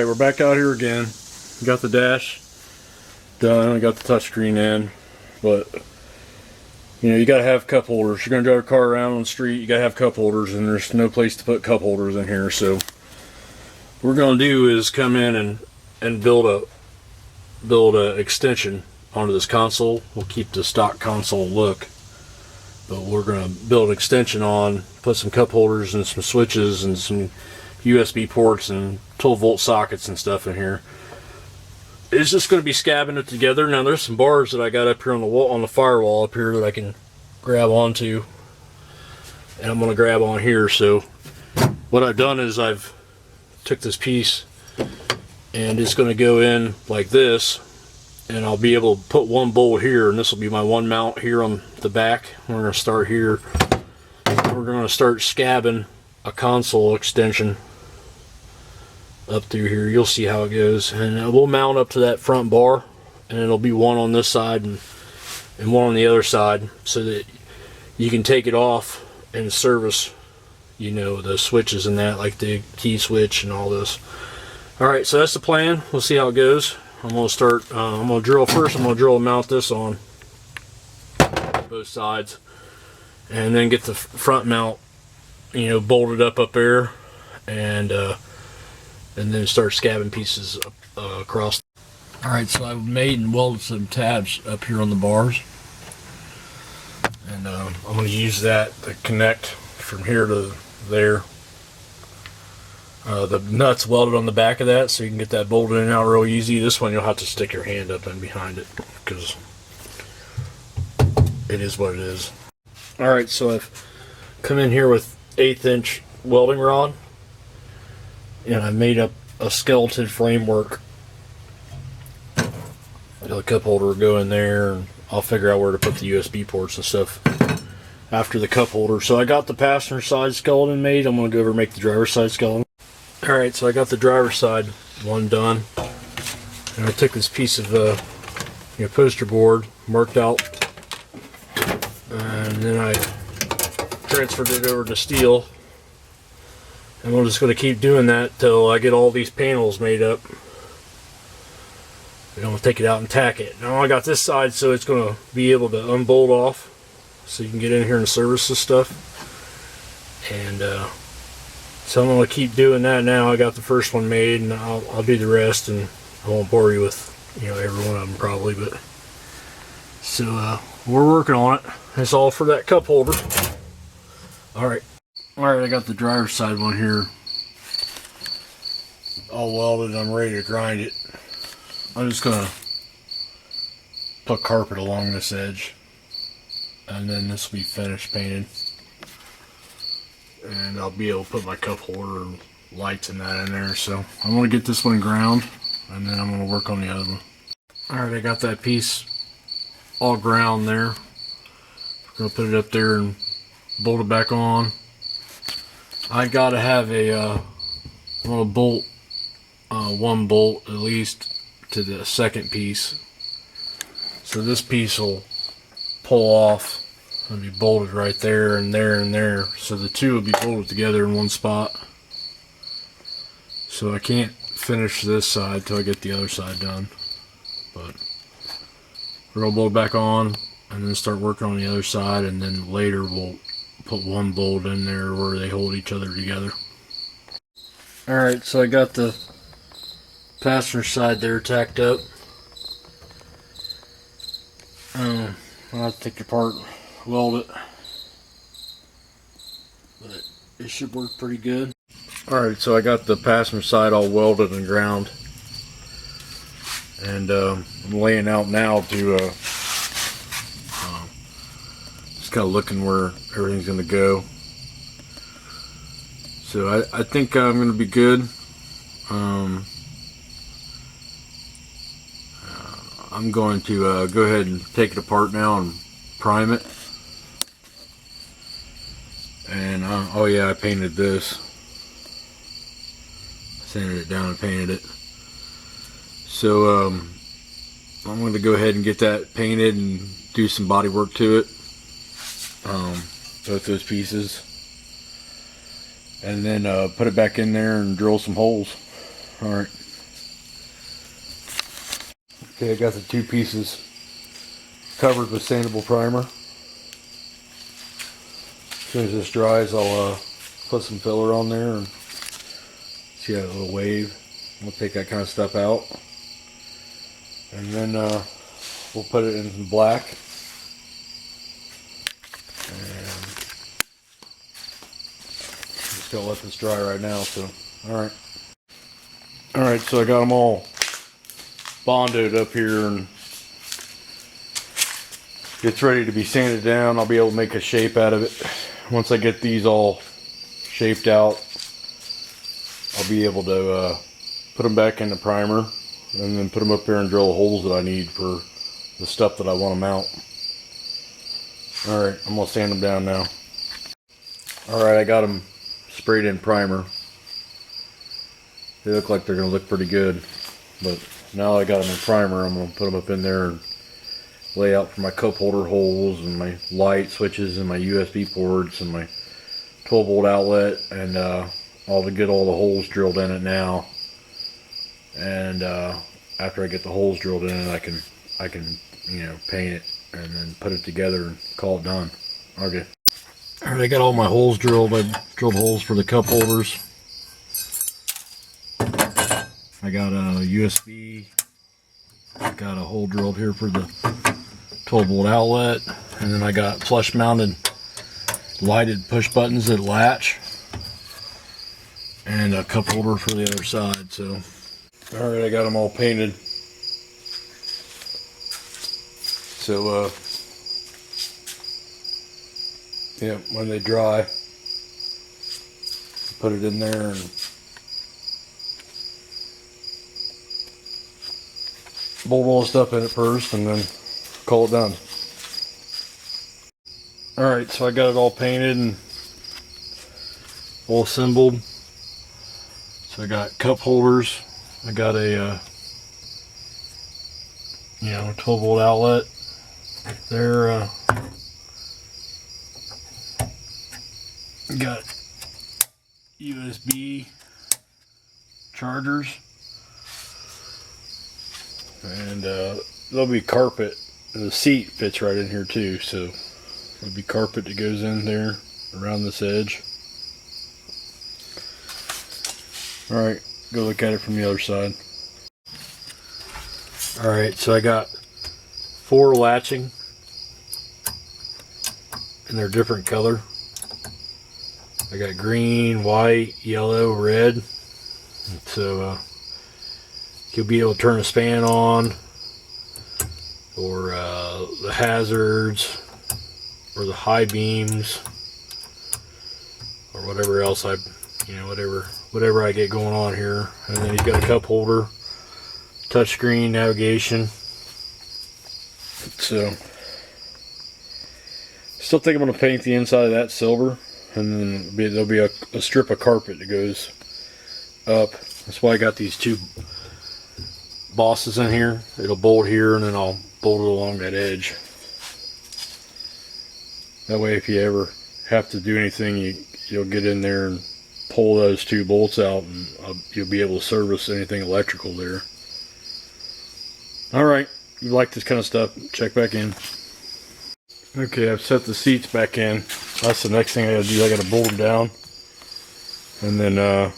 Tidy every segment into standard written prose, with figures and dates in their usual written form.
Alright, we're back out here again. Got the dash done, I got the touchscreen in, but you know, you gotta have cup holders. You're gonna drive a car around on the street, you gotta have cup holders, and there's no place to put cup holders in here. So what we're gonna do is come in and build a extension onto this console. We'll keep the stock console look, but we're gonna build an extension on, put some cup holders and some switches and some USB ports and 12-volt sockets and stuff in here. It's just going to be scabbing it together. Now there's some bars that I got up here on the wall, on the firewall up here, that I can grab onto, and I'm going to grab on here. So what I've done is I've took this piece and it's going to go in like this, and I'll be able to put one bolt here, and this will be my one mount here on the back. We're going to start here. We're going to start scabbing a console extension up through here. You'll see how it goes, and we'll mount up to that front bar, and it'll be one on this side and one on the other side, so that you can take it off and service, you know, the switches and that, like the key switch and all this. Alright, so that's the plan. We'll see how it goes. I'm going to start, I'm going to drill first. I'm going to drill and mount this on both sides, and then get the front mount, you know, bolted up there, and then start scabbing pieces across. Alright, so I've made and welded some tabs up here on the bars, and I'm going to use that to connect from here to there. The nuts welded on the back of that, so you can get that bolted in and out real easy. This one you'll have to stick your hand up in behind it, because it is what it is. Alright, so I've come in here with 1/8 inch welding rod, and I made up a skeleton framework. The cup holder will go in there, and I'll figure out where to put the USB ports and stuff after the cup holder. So I got the passenger side skeleton made. I'm going to go over and make the driver's side skeleton. Alright, so I got the driver's side one done, and I took this piece of poster board, marked out, and then I transferred it over to steel. And we're just going to keep doing that till I get all these panels made up. I'm going to take it out and tack it. Now I got this side, so it's going to be able to unbolt off, so you can get in here and service this stuff. And so I'm going to keep doing that now. I got the first one made, and I'll do the rest, and I won't bore you with, you know, every one of them probably. But so we're working on it. That's all for that cup holder. All right. Alright, I got the driver's side one here all welded, and I'm ready to grind it. I'm just going to put carpet along this edge, and then this will be finished painted. And I'll be able to put my cup holder and lights and that in there. So I'm going to get this one ground, and then I'm going to work on the other one. Alright, I got that piece all ground there. I'm going to put it up there and bolt it back on. I gotta have a little bolt, one bolt at least to the second piece, so this piece will pull off and be bolted right there and there and there, so the two will be bolted together in one spot. So I can't finish this side till I get the other side done, but we're gonna bolt it back on and then start working on the other side, and then later we'll put one bolt in there where they hold each other together. Alright, so I got the passenger side there tacked up. I'll have to take it apart, weld it, but it should work pretty good. Alright, so I got the passenger side all welded and ground, and I'm laying out now to just kind of looking where everything's going to go. So I think I'm going to be good. I'm going to go ahead and take it apart now and prime it. And oh yeah, I painted this. Sanded it down and painted it. So I'm going to go ahead and get that painted and do some body work to it. Both those pieces. And then put it back in there and drill some holes. Alright. Okay, I got the two pieces covered with sandable primer. As soon as this dries, I'll put some filler on there and see that little wave. We'll take that kind of stuff out. And then we'll put it in black. And just gonna let this dry right now, so alright. Alright, so I got them all bonded up here and it's ready to be sanded down. I'll be able to make a shape out of it. Once I get these all shaped out, I'll be able to put them back in the primer and then put them up there and drill the holes that I need for the stuff that I want to mount. Alright, I'm going to sand them down now. Alright, I got them sprayed in primer. They look like they're going to look pretty good, but now I got them in primer, I'm going to put them up in there and lay out for my cup holder holes and my light switches and my USB ports and my 12 volt outlet and get all the holes drilled in it now. And after I get the holes drilled in it, I can paint it and then put it together and call it done. Okay. Alright, I got all my holes drilled. I drilled holes for the cup holders. I got a USB. I got a hole drilled here for the 12 volt outlet, and then I got flush mounted lighted push buttons that latch, and a cup holder for the other side. So, alright, I got them all painted. So, yeah, when they dry, put it in there and bolt all the stuff in it first and then call it done. Alright, so I got it all painted and all assembled. So I got cup holders. I got a 12 volt outlet. There got USB chargers. And there'll be carpet. The seat fits right in here too, so there'll be carpet that goes in there around this edge. Alright, go look at it from the other side. Alright, so I got 4 latching, and they're different color. I got green, white, yellow, red. So you'll be able to turn a span on, or the hazards, or the high beams, or whatever else whatever I get going on here. And then he's got a cup holder, touchscreen, navigation. So, still think I'm going to paint the inside of that silver, and then there'll be a strip of carpet that goes up. That's why I got these 2 bosses in here. It'll bolt here, and then I'll bolt it along that edge. That way, if you ever have to do anything, you'll get in there and pull those 2 bolts out, and you'll be able to service anything electrical there. Alright, if you like this kind of stuff, check back in. Okay, I've set the seats back in. That's the next thing I gotta do. I gotta bolt them down, and then I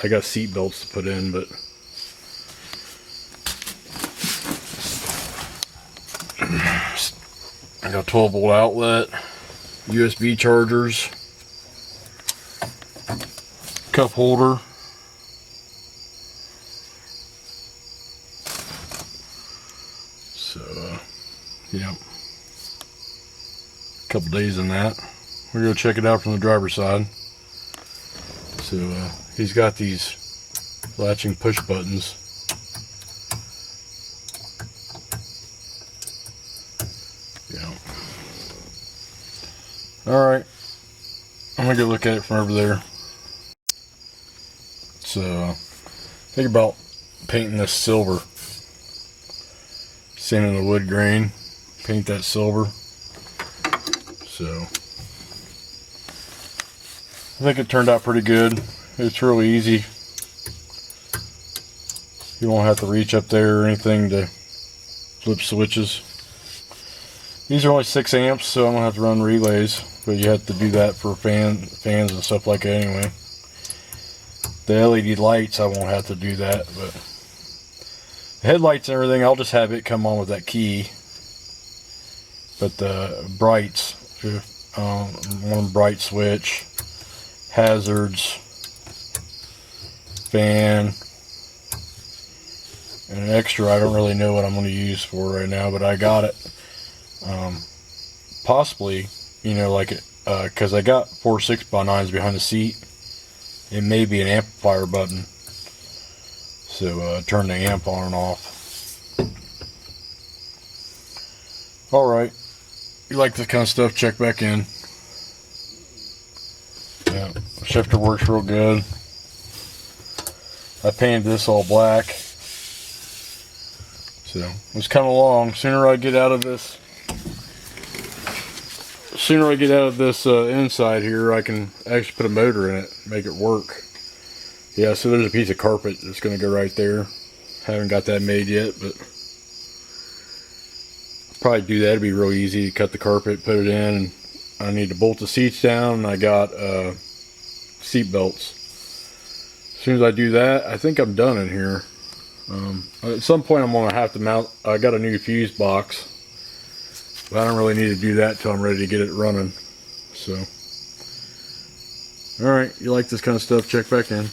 got seat belts to put in, but I got 12 volt outlet, USB chargers, cup holder, so yeah, a couple days in that. We're gonna check it out from the driver's side. So he's got these latching push buttons. Alright, I'm gonna go look at it from over there. So, think about painting this silver. Sanding the wood grain, paint that silver. So, I think it turned out pretty good. It's really easy. You won't have to reach up there or anything to flip switches. These are only 6 amps, so I don't have to run relays, but you have to do that for fans and stuff like that anyway. The LED lights, I won't have to do that, but the headlights and everything, I'll just have it come on with that key. But the brights, one bright switch, hazards, fan, and an extra I don't really know what I'm going to use for right now, but I got it. Possibly, you know, like it, because I got 4 6x9s behind the seat. It may be an amplifier button, so turn the amp on and off. Alright, if you like this kind of stuff, check back in. Yeah, shifter works real good. I painted this all black, so it's kind of long. Sooner I get out of this inside here, I can actually put a motor in it, make it work. Yeah, so there's a piece of carpet that's going to go right there. Haven't got that made yet, but I'll probably do that. It'd be real easy. Cut the carpet, put it in, and I need to bolt the seats down, and I got seat belts. As soon as I do that, I think I'm done in here. At some point I'm going to have to mount, I got a new fuse box, but I don't really need to do that till I'm ready to get it running. So, alright, you like this kind of stuff, check back in.